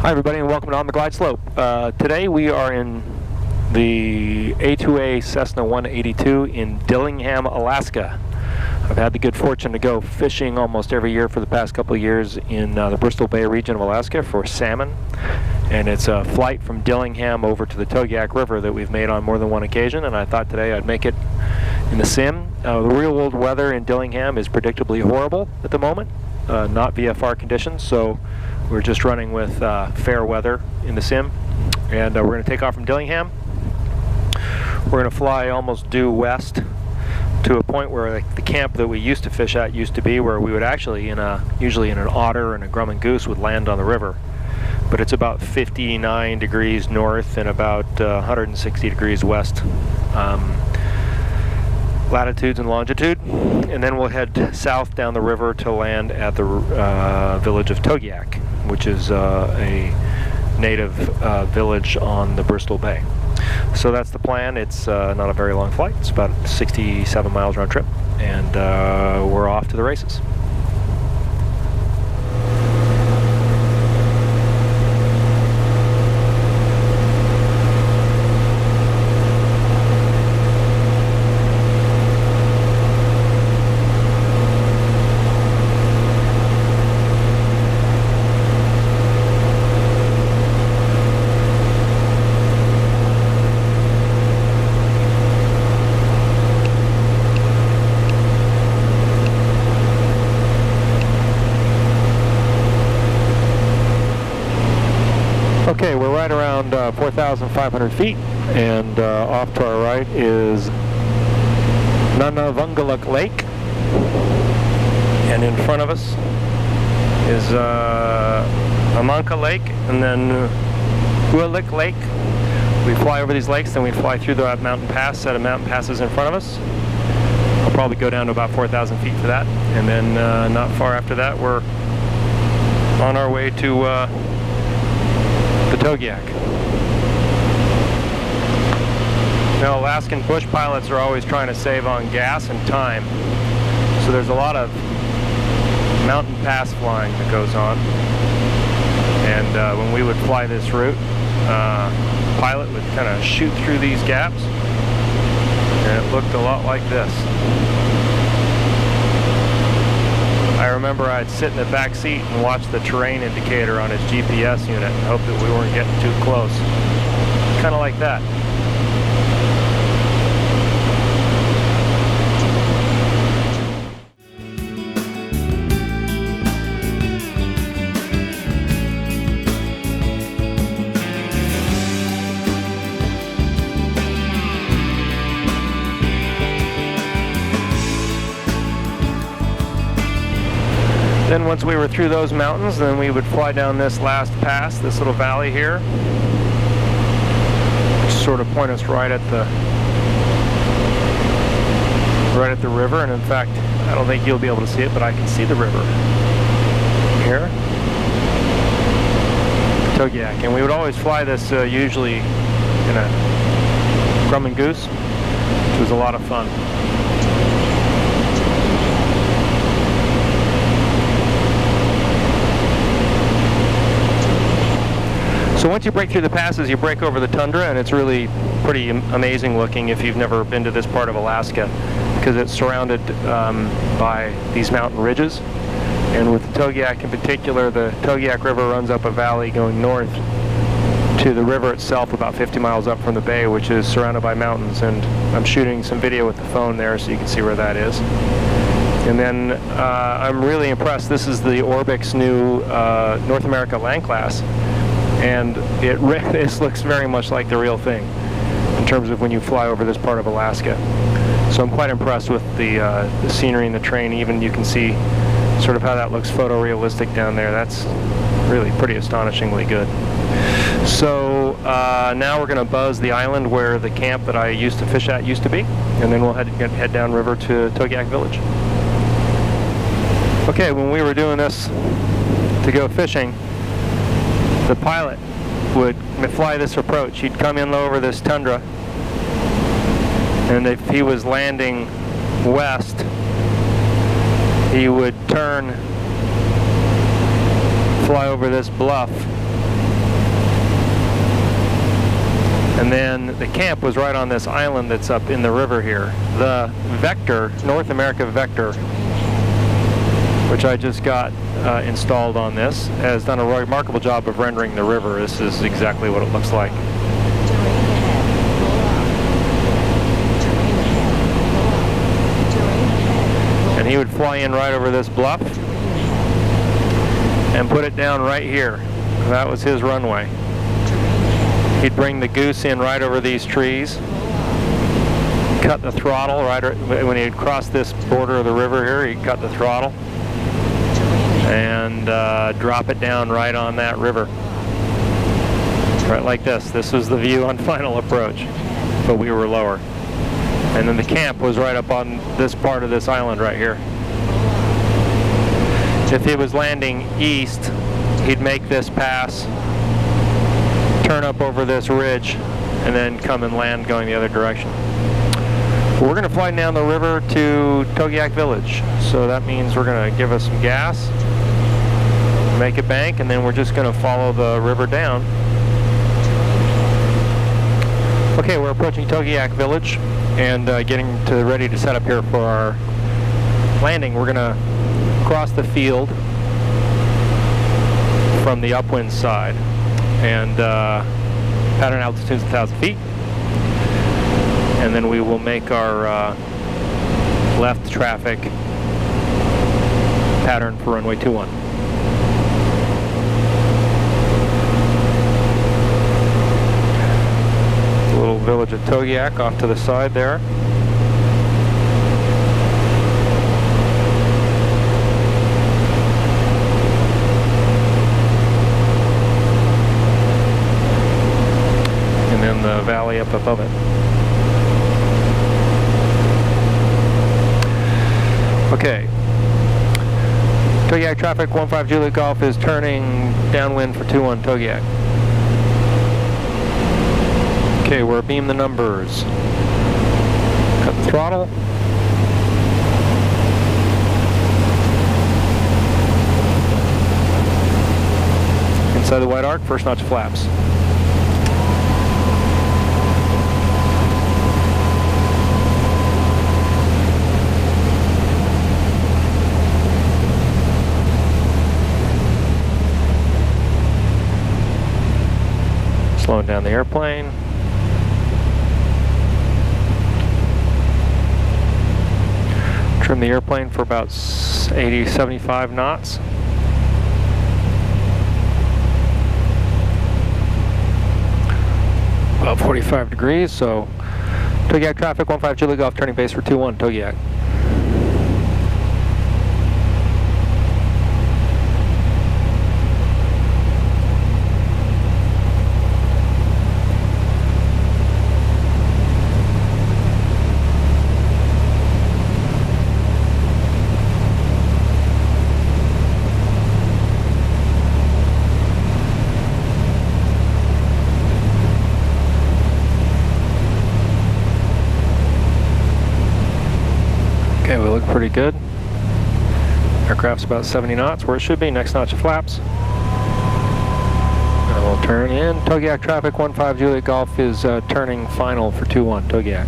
Hi everybody and welcome to On the Glide Slope. Today we are in the A2A Cessna 182 in Dillingham, Alaska. I've had the good fortune to go fishing almost every year for the past couple of years in the Bristol Bay region of Alaska for salmon. And it's a flight from Dillingham over to the Togiak River that we've made on more than one occasion, and I thought today I'd make it in the sim. The real world weather in Dillingham is predictably horrible at the moment, not VFR conditions, so we're just running with fair weather in the sim. And we're going to take off from Dillingham. We're going to fly almost due west to a point where the camp that we used to fish at used to be, where we would actually, usually in an otter and a grumman goose, would land on the river. But it's about 59 degrees north and about 160 degrees west latitudes and longitude. And then we'll head south down the river to land at the village of Togiak, which is a native village on the Bristol Bay. So that's the plan. It's not a very long flight. It's about 67 miles round trip, and we're off to the races. Okay, we're right around 4,500 feet, and off to our right is Nunavungaluk Lake, and in front of us is Amanka Lake, and then Ualik Lake. We fly over these lakes, then we fly through the mountain pass, set of mountain passes in front of us. I'll probably go down to about 4,000 feet for that, and then not far after that we're on our way to the Togiak. Now, Alaskan bush pilots are always trying to save on gas and time, so there's a lot of mountain pass flying that goes on. And when we would fly this route, the pilot would kind of shoot through these gaps, and it looked a lot like this. I remember I'd sit in the back seat and watch the terrain indicator on his GPS unit and hope that we weren't getting too close. Kind of like that. Then once we were through those mountains, then we would fly down this last pass, this little valley here, which sort of point us right at the river. And in fact, I don't think you'll be able to see it, but I can see the river here, Togiak. And we would always fly this usually in a grumman goose, which was a lot of fun. So once you break through the passes, you break over the tundra, and it's really pretty amazing looking if you've never been to this part of Alaska, because it's surrounded by these mountain ridges. And with the Togiak in particular, the Togiak River runs up a valley going north to the river itself about 50 miles up from the bay, which is surrounded by mountains. And I'm shooting some video with the phone there so you can see where that is. And then I'm really impressed. This is the ORBX new North America land class. And this looks very much like the real thing in terms of when you fly over this part of Alaska. So I'm quite impressed with the scenery and the terrain. Even you can see sort of how that looks photorealistic down there. That's really pretty astonishingly good. So now we're going to buzz the island where the camp that I used to fish at used to be, and then we'll head downriver to Togiak Village. Okay, when we were doing this to go fishing, the pilot would fly this approach. He'd come in over this tundra, and if he was landing west, he would turn, fly over this bluff, And then the camp was right on this island that's up in the river here. The Vector, North America Vector, which I just got installed on this, has done a remarkable job of rendering the river. This is exactly what it looks like. And he would fly in right over this bluff and put it down right here. That was his runway. He'd bring the goose in right over these trees, cut the throttle when he'd cross this border of the river here. He'd cut the throttle and drop it down right on that river, right like this. This was the view on final approach, but we were lower. And then the camp was right up on this part of this island right here. If he was landing east, he'd make this pass, turn up over this ridge, and then come and land going the other direction. We're going to fly down the river to Togiak village, so that means we're going to give us some gas, make a bank, and then we're just going to follow the river down. Okay, we're approaching Togiak village and getting ready to set up here for our landing. We're going to cross the field from the upwind side, and pattern altitude's 1,000 feet, and then we will make our left traffic pattern for runway 21. The little village of Togiak off to the side there. The valley up above it. Okay. Togiak traffic 15 Juliet Golf is turning downwind for 21 Togiak. Okay, we're beam the numbers. Cut the throttle. Inside the white arc, first notch of flaps. Slowing down the airplane. Trim the airplane for about 80, 75 knots. About 45 degrees, so Togiak traffic 15 Juliet Golf turning base for 21 Togiak. Okay, we look pretty good. Aircraft's about 70 knots, where it should be. Next notch of flaps. And we'll turn in. Togiak traffic 15 Juliet Golf is turning final for 21 Togiak.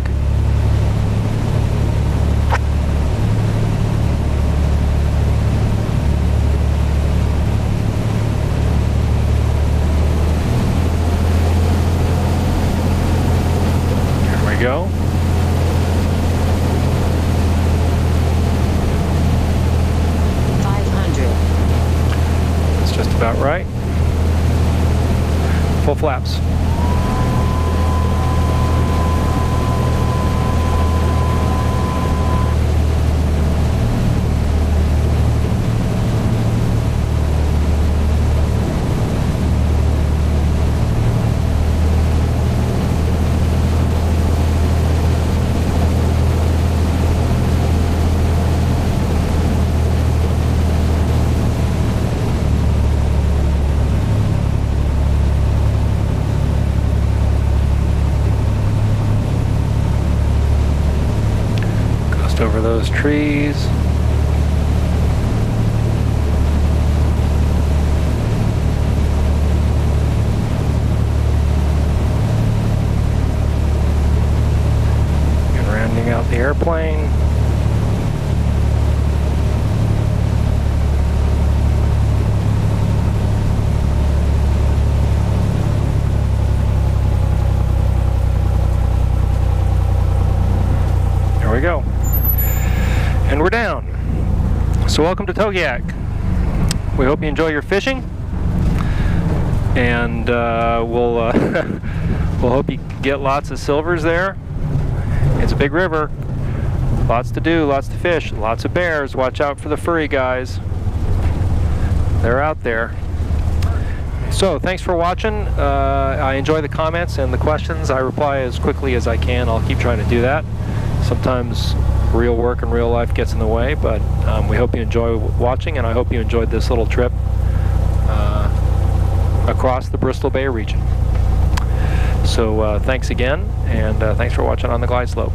Here we go. Just about right. Full flaps. Over those trees. airplane. There we go. And we're down. So welcome to Togiak. We hope you enjoy your fishing, and we'll hope you get lots of silvers there. It's a big river, lots to do, lots to fish, lots of bears. Watch out for the furry guys. They're out there. So thanks for watching. I enjoy the comments and the questions. I reply as quickly as I can. I'll keep trying to do that. Sometimes real work and real life gets in the way, but we hope you enjoy watching, and I hope you enjoyed this little trip across the Bristol Bay region. So thanks again, and thanks for watching on the glide slope.